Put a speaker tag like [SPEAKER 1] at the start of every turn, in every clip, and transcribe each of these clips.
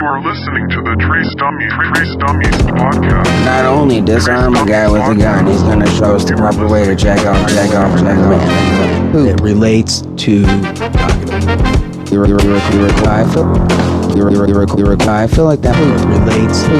[SPEAKER 1] You're listening to the Trace Dummies podcast.
[SPEAKER 2] Not only disarm a guy with a gun, he's gonna show us the proper way to check off. It relates to. I feel like that relates to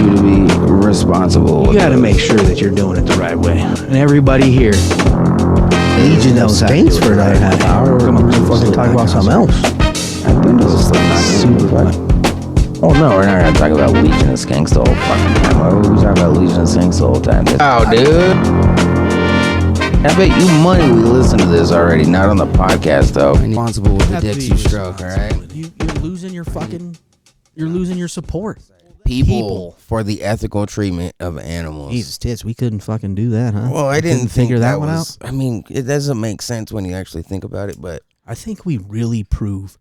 [SPEAKER 2] you to be responsible.
[SPEAKER 3] You gotta make sure that you're doing it the right way. And everybody here, Legion knows how to do it for another half hour. Come on, fucking talk about something else.
[SPEAKER 2] I think this is like super fun. Oh no, we're not gonna talk about Legion and Skanks the whole fucking time. Why would we talk about Legion and Skanks the whole time? Oh, dude. I bet you money we listen to this already, not on the podcast though. Responsible with the dicks you stroke, alright?
[SPEAKER 3] You're losing your fucking, you're losing your support.
[SPEAKER 2] People for the ethical treatment of animals.
[SPEAKER 3] Jesus tits, we couldn't fucking do that, huh?
[SPEAKER 2] Well, I didn't
[SPEAKER 3] figure that one out.
[SPEAKER 2] I mean, it doesn't make sense when you actually think about it, but
[SPEAKER 3] I think we really prove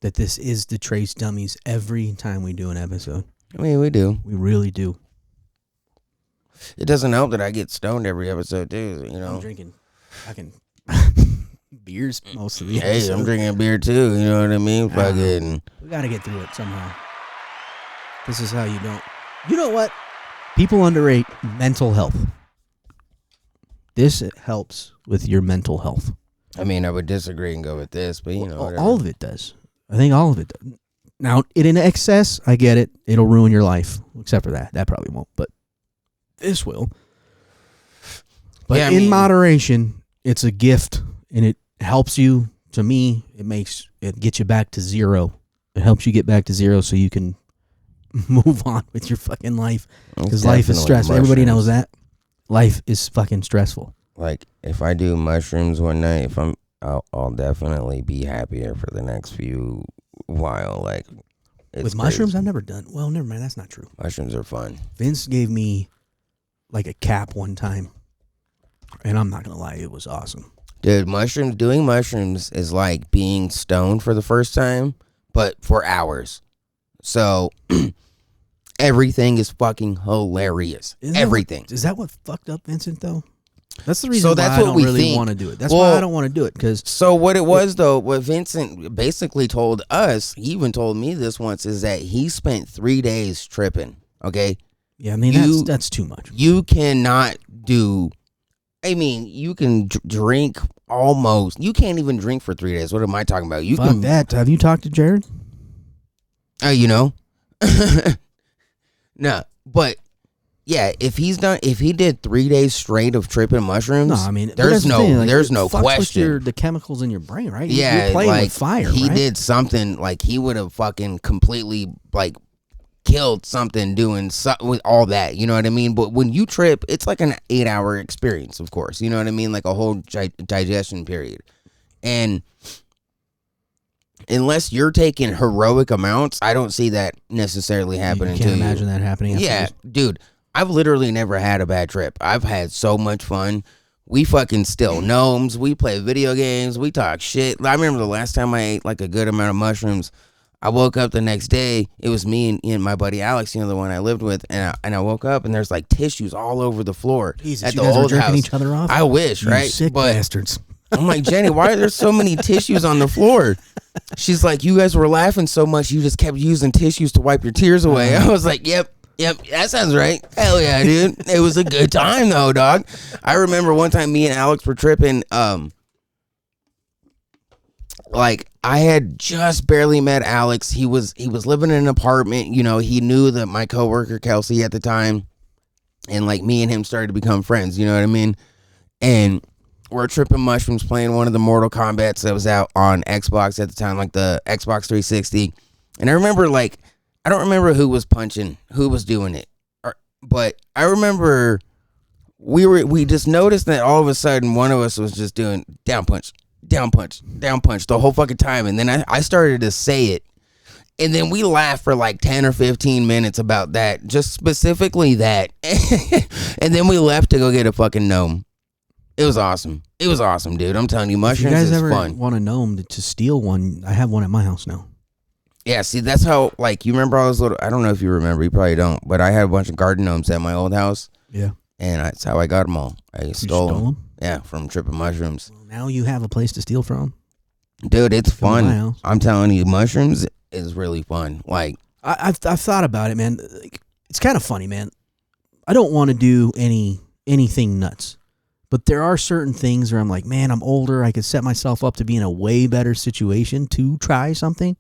[SPEAKER 3] that this is the Trace Dummies every time we do an episode.
[SPEAKER 2] I mean, we do.
[SPEAKER 3] We really do.
[SPEAKER 2] It doesn't help that I get stoned every episode, too, you know.
[SPEAKER 3] I'm drinking fucking beers most of the
[SPEAKER 2] Hey,
[SPEAKER 3] episode.
[SPEAKER 2] I'm drinking beer, too, you know what I mean? Fucking.
[SPEAKER 3] We got to get through it somehow. This is how you don't. You know what? People underrate mental health. This helps with your mental health.
[SPEAKER 2] I mean, I would disagree and go with this, but, you know, whatever.
[SPEAKER 3] All of it does. I think all of it does. Now, in excess, I get it. It'll ruin your life. Except for that. That probably won't, but this will. But
[SPEAKER 2] yeah,
[SPEAKER 3] in moderation, it's a gift, and it helps you. To me, it gets you back to zero. It helps you get back to zero so you can move on with your fucking life. Because life is stressful. Everybody knows that. Life is fucking stressful.
[SPEAKER 2] Like, if I do mushrooms one night, I'll definitely be happier for the next few while. Like,
[SPEAKER 3] with mushrooms, I've never done. Well, never mind. That's not true.
[SPEAKER 2] Mushrooms are fun.
[SPEAKER 3] Vince gave me like a cap one time, and I'm not gonna lie, it was awesome.
[SPEAKER 2] Dude, doing mushrooms is like being stoned for the first time, but for hours. So everything is fucking hilarious. Everything.
[SPEAKER 3] Is that what fucked up Vincent though? That's the reason
[SPEAKER 2] so that's
[SPEAKER 3] why
[SPEAKER 2] what
[SPEAKER 3] I don't
[SPEAKER 2] we
[SPEAKER 3] really
[SPEAKER 2] think.
[SPEAKER 3] want to do it. That's why I don't want to do it. Because
[SPEAKER 2] so what it was though, what Vincent basically told us, he even told me this once, is that he spent 3 days tripping. Okay.
[SPEAKER 3] Yeah, I mean that's too much.
[SPEAKER 2] You cannot do. I mean, you can drink almost. You can't even drink for 3 days. What am I talking about? You
[SPEAKER 3] Fuck
[SPEAKER 2] can.
[SPEAKER 3] That. Have you talked to Jared?
[SPEAKER 2] You know. No, but. Yeah, if he did 3 days straight of tripping mushrooms,
[SPEAKER 3] no, I mean,
[SPEAKER 2] there's no
[SPEAKER 3] fucks
[SPEAKER 2] question.
[SPEAKER 3] With the chemicals in your brain, right?
[SPEAKER 2] Yeah,
[SPEAKER 3] you're playing
[SPEAKER 2] like
[SPEAKER 3] with fire.
[SPEAKER 2] He
[SPEAKER 3] right?
[SPEAKER 2] did something like he would have fucking completely like killed something doing with all that. You know what I mean? But when you trip, it's like an 8-hour experience, of course. You know what I mean? Like a whole digestion period, and unless you're taking heroic amounts, I don't see that necessarily happening.
[SPEAKER 3] You can't imagine that happening.
[SPEAKER 2] Yeah, dude. I've literally never had a bad trip. I've had so much fun. We fucking steal gnomes. We play video games. We talk shit. I remember the last time I ate like a good amount of mushrooms. I woke up the next day. It was me and my buddy Alex, you know, the one I lived with. And I woke up and there's like tissues all over the floor
[SPEAKER 3] Jesus,
[SPEAKER 2] at
[SPEAKER 3] you
[SPEAKER 2] the
[SPEAKER 3] guys
[SPEAKER 2] old
[SPEAKER 3] are jerking
[SPEAKER 2] house.
[SPEAKER 3] each other off?
[SPEAKER 2] I wish,
[SPEAKER 3] you
[SPEAKER 2] right?
[SPEAKER 3] Sick bastards.
[SPEAKER 2] I'm like, Jenny, why are there so many tissues on the floor? She's like, you guys were laughing so much, you just kept using tissues to wipe your tears away. I was like, Yep, that sounds right. Hell yeah, dude. It was a good time though, dog. I remember one time me and Alex were tripping. Like I had just barely met Alex. He was living in an apartment. You know, he knew that my coworker Kelsey at the time, and like me and him started to become friends. You know what I mean? And we're tripping mushrooms, playing one of the Mortal Kombats that was out on Xbox at the time, like the Xbox 360. And I remember like. I don't remember who was punching, who was doing it, but I remember we just noticed that all of a sudden one of us was just doing down punch the whole fucking time, and then I started to say it, and then we laughed for like 10 or 15 minutes about that, just specifically that, and then we left to go get a fucking gnome. It was awesome. It was awesome, dude. I'm telling you, mushrooms is fun.
[SPEAKER 3] If you guys ever want a gnome to steal one, I have one at my house now.
[SPEAKER 2] Yeah, see, that's how, like, you remember I was little, I don't know if you remember, you probably don't, but I had a bunch of garden gnomes at my old house.
[SPEAKER 3] Yeah.
[SPEAKER 2] And that's how I got them all. I stole them. Yeah, from tripping mushrooms.
[SPEAKER 3] Well, now you have a place to steal from.
[SPEAKER 2] Dude, it's fun. I'm telling you, mushrooms, is really fun. Like
[SPEAKER 3] I've thought about it, man. Like, it's kind of funny, man. I don't want to do anything nuts, but there are certain things where I'm like, man, I'm older. I could set myself up to be in a way better situation to try something.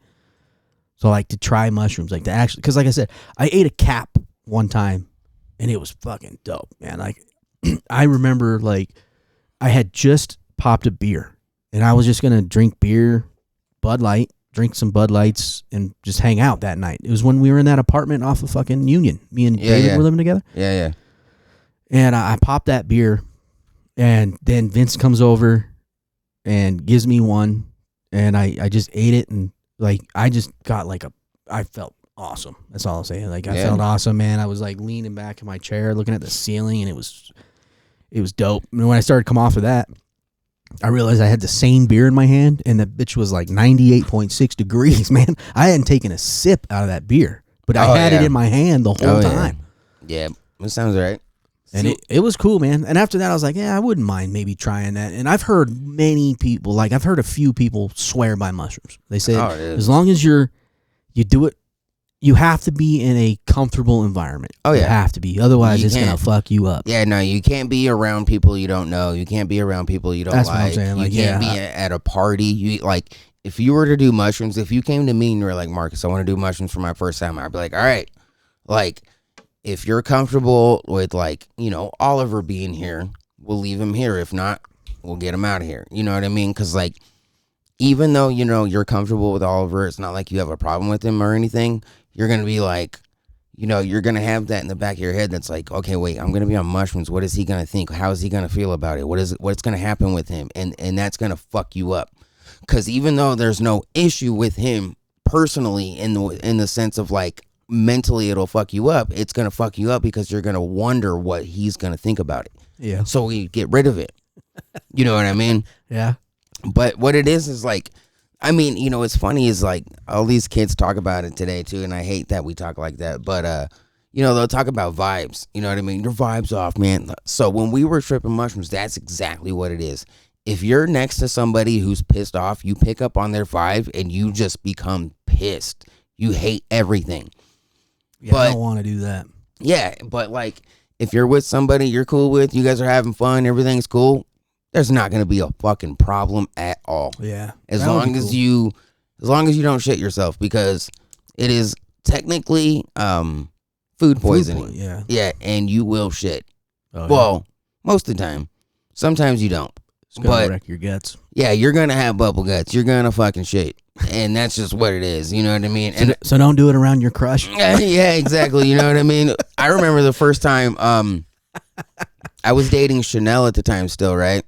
[SPEAKER 3] So like to try mushrooms, like to actually, because like I said, I ate a cap one time, and it was fucking dope, man. Like I remember, like I had just popped a beer, and I was just gonna drink beer, Bud Light. Drink some Bud Lights and just hang out that night. It was when we were in that apartment off of fucking Union. Me and David were living together.
[SPEAKER 2] Yeah.
[SPEAKER 3] And I popped that beer, and then Vince comes over and gives me one, and I just ate it, and like I just got like I felt awesome. That's all I'll say. Like I felt awesome, man. I was like leaning back in my chair looking at the ceiling, and it was dope. And when I started to come off of that, I realized I had the same beer in my hand, and the bitch was like 98.6 degrees, man. I hadn't taken a sip out of that beer, but I had it in my hand the whole time.
[SPEAKER 2] Yeah, that sounds right.
[SPEAKER 3] And it was cool, man. And after that, I was like, yeah, I wouldn't mind maybe trying that. And I've heard many people, like I've heard a few people swear by mushrooms. They say as long as you do it, you have to be in a comfortable environment. Oh, yeah. You have to be. Otherwise, it's going to fuck you up.
[SPEAKER 2] Yeah, no, you can't be around people you don't know. You can't be around people you don't like.
[SPEAKER 3] That's what I'm saying. Like,
[SPEAKER 2] you can't be at a party. You like, if you were to do mushrooms, if you came to me and you were like, Marcus, I want to do mushrooms for my first time, I'd be like, all right. Like, if you're comfortable with, like, you know, Oliver being here, we'll leave him here. If not, we'll get him out of here. You know what I mean? Because, like, even though, you know, you're comfortable with Oliver, it's not like you have a problem with him or anything. You're going to be like, you know, you're going to have that in the back of your head that's like, okay, wait, I'm going to be on mushrooms. What is he going to think? How is he going to feel about it? What's going to happen with him? And that's going to fuck you up. Because even though there's no issue with him personally in the sense of, like, mentally it'll fuck you up, it's going to fuck you up because you're going to wonder what he's going to think about it.
[SPEAKER 3] Yeah.
[SPEAKER 2] So we get rid of it. You know what I mean?
[SPEAKER 3] Yeah.
[SPEAKER 2] But what it is like, I mean, you know, what's funny is like all these kids talk about it today too, and I hate that we talk like that. But you know, they'll talk about vibes. You know what I mean? Your vibes off, man. So when we were tripping mushrooms, that's exactly what it is. If you're next to somebody who's pissed off, you pick up on their vibe and you just become pissed. You hate everything.
[SPEAKER 3] Yeah, I don't want to do that.
[SPEAKER 2] Yeah, but like if you're with somebody you're cool with, you guys are having fun, everything's cool, there's not going to be a fucking problem at all.
[SPEAKER 3] Yeah.
[SPEAKER 2] As long as you don't shit yourself, because it is technically food poisoning.
[SPEAKER 3] Yeah.
[SPEAKER 2] Yeah, and you will shit.
[SPEAKER 3] Oh,
[SPEAKER 2] well, most of the time. Sometimes you don't.
[SPEAKER 3] It's going to wreck your guts.
[SPEAKER 2] Yeah, you're going to have bubble guts. You're going to fucking shit. And that's just what it is. You know what I mean? And
[SPEAKER 3] so don't do it around your crush.
[SPEAKER 2] Yeah, exactly. You know what I mean? I remember the first time I was dating Chanel at the time still, right?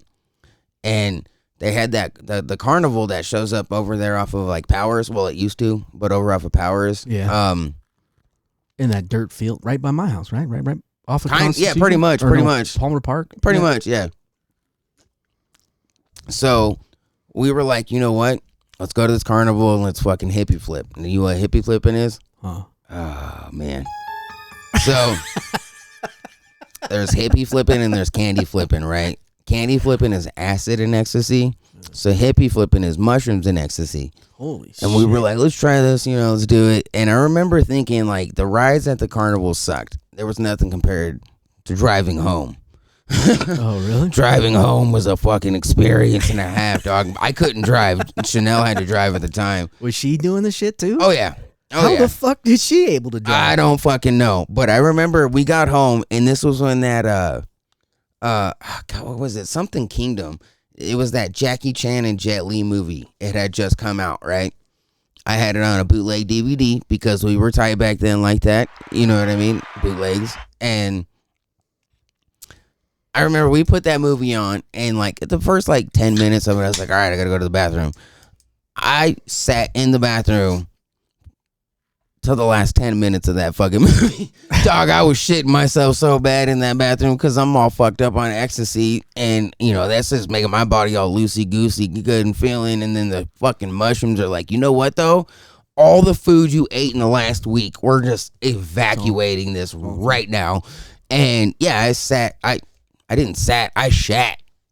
[SPEAKER 2] And they had that the carnival that shows up over there off of like Powers. Well, it used to, but over off of Powers.
[SPEAKER 3] Yeah. In that dirt field right by my house, right off of
[SPEAKER 2] yeah, pretty much
[SPEAKER 3] Palmer Park.
[SPEAKER 2] Pretty much, yeah. So we were like, you know what? Let's go to this carnival and let's fucking hippie flip. And you know what hippie flipping is?
[SPEAKER 3] Huh.
[SPEAKER 2] Oh man. So there's hippie flipping and there's candy flipping, right? Candy flipping is acid and ecstasy. So hippie flipping is mushrooms and ecstasy.
[SPEAKER 3] Holy shit.
[SPEAKER 2] And we were like, let's try this, you know, let's do it. And I remember thinking like the rides at the carnival sucked. There was nothing compared to driving home.
[SPEAKER 3] Oh, really?
[SPEAKER 2] Driving home was a fucking experience and a half, dog. I couldn't drive. Chanel had to drive at the time.
[SPEAKER 3] Was she doing the shit too?
[SPEAKER 2] Oh, yeah.
[SPEAKER 3] How the fuck is she able to drive?
[SPEAKER 2] I don't fucking know. But I remember we got home, and this was when that, God, what was it? Something Kingdom. It was that Jackie Chan and Jet Li movie. It had just come out, right? I had it on a bootleg DVD because we were tight back then like that. You know what I mean? Bootlegs. And I remember we put that movie on, and like the first like 10 minutes of it, I was like, all right, I gotta go to the bathroom. I sat in the bathroom till the last 10 minutes of that fucking movie. Dog, I was shitting myself so bad in that bathroom because I'm all fucked up on ecstasy, and you know, that's just making my body all loosey goosey, good and feeling. And then the fucking mushrooms are like, you know what though? All the food you ate in the last week, we're just evacuating this right now. And yeah, I shat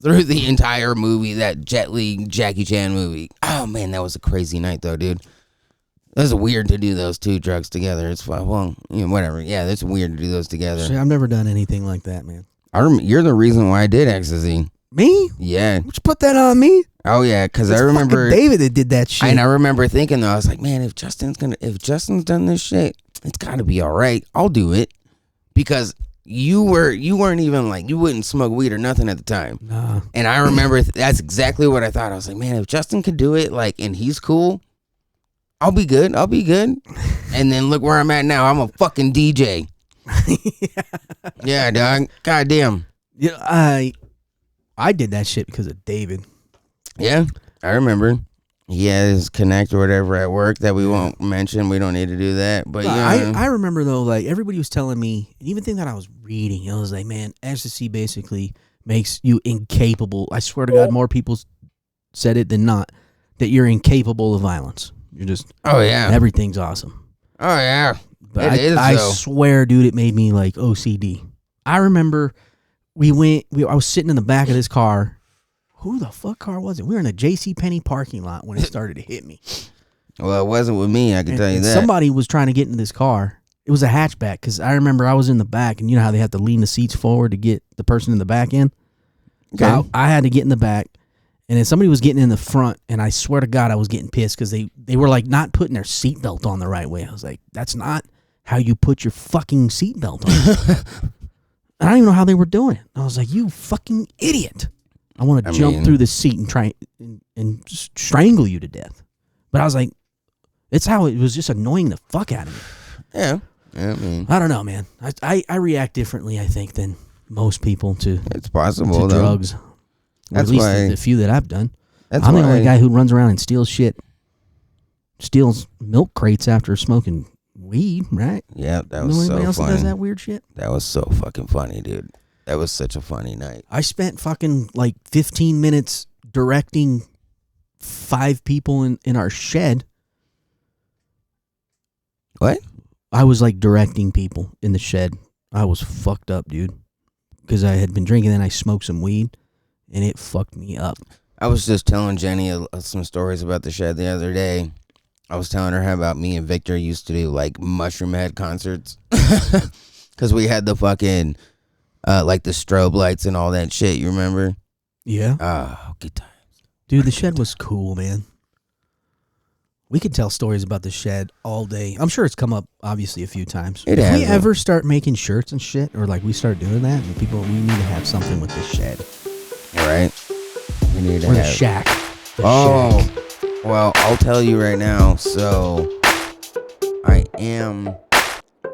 [SPEAKER 2] through the entire movie, that Jet Li Jackie Chan movie. Oh man, that was a crazy night though, dude. That's weird to do those two drugs together. It's fun. Well, whatever. Yeah, that's weird to do those together.
[SPEAKER 3] See, I've never done anything like that, man.
[SPEAKER 2] You're the reason why I did ecstasy.
[SPEAKER 3] Me?
[SPEAKER 2] Yeah.
[SPEAKER 3] Would you put that on me?
[SPEAKER 2] Oh yeah, because I remember
[SPEAKER 3] David that did that shit.
[SPEAKER 2] And I remember thinking though, I was like, man, if Justin's done this shit, it's got to be all right. I'll do it, because you weren't even like, you wouldn't smoke weed or nothing at the time.
[SPEAKER 3] Nah.
[SPEAKER 2] And I remember that's exactly what I thought. I was like, man, if Justin could do it, like, and he's cool, I'll be good. And then look where I'm at now. I'm a fucking DJ. Yeah, dog. Goddamn.
[SPEAKER 3] Yeah, I did that shit because of David.
[SPEAKER 2] Yeah, I remember. He had his connect or whatever at work that we won't mention. We don't need to do that. But yeah,
[SPEAKER 3] I remember though, like everybody was telling me, and even thing that I was reading, it was like, man, ecstasy basically makes you incapable. I swear to God, more people said it than not, that you're incapable of violence. You're just,
[SPEAKER 2] oh yeah,
[SPEAKER 3] everything's awesome.
[SPEAKER 2] Oh yeah,
[SPEAKER 3] But I swear, dude, it made me like OCD. I remember I was sitting in the back of this car. Who the fuck car was it? We were in a JCPenney parking lot when it started to hit me.
[SPEAKER 2] Well, it wasn't with me, I can tell you that.
[SPEAKER 3] Somebody was trying to get into this car. It was a hatchback, because I remember I was in the back, and you know how they have to lean the seats forward to get the person in the back in? Okay. So I had to get in the back, and then somebody was getting in the front, and I swear to God I was getting pissed because they were like not putting their seatbelt on the right way. I was like, that's not how you put your fucking seatbelt on. I don't even know how they were doing it. I was like, you fucking idiot. I want to jump through the seat and try and strangle you to death. But I was like, it's how it was just annoying the fuck out of me.
[SPEAKER 2] Yeah.
[SPEAKER 3] I don't know, man. I react differently, I think, than most people to
[SPEAKER 2] it's possible
[SPEAKER 3] to
[SPEAKER 2] though.
[SPEAKER 3] drugs.
[SPEAKER 2] That's
[SPEAKER 3] or at least
[SPEAKER 2] why,
[SPEAKER 3] the few that I've done.
[SPEAKER 2] That's
[SPEAKER 3] I'm the
[SPEAKER 2] why,
[SPEAKER 3] only guy who runs around and steals shit. Steals milk crates after smoking weed, right?
[SPEAKER 2] Yeah, that was so
[SPEAKER 3] anybody else
[SPEAKER 2] funny.
[SPEAKER 3] that does that weird shit?
[SPEAKER 2] That was so fucking funny, dude. That was such a funny night.
[SPEAKER 3] I spent fucking like 15 minutes directing 5 people in our shed.
[SPEAKER 2] What?
[SPEAKER 3] I was like directing people in the shed. I was fucked up, dude. Because I had been drinking and I smoked some weed, and it fucked me up.
[SPEAKER 2] I was just telling Jenny some stories about the shed the other day. I was telling her how about me and Victor used to do like mushroom head concerts. Because we had the fucking, like the strobe lights and all that shit, you remember?
[SPEAKER 3] Yeah.
[SPEAKER 2] Oh, good times.
[SPEAKER 3] Dude, the shed was cool, man. We could tell stories about the shed all day. I'm sure it's come up, obviously, a few times. If we ever start making shirts and shit, or like we start doing that, and we need to have something with the shed.
[SPEAKER 2] Right. We need to
[SPEAKER 3] or
[SPEAKER 2] have...
[SPEAKER 3] the shack.
[SPEAKER 2] Shack. Well, I'll tell you right now. So, I am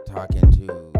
[SPEAKER 2] talking to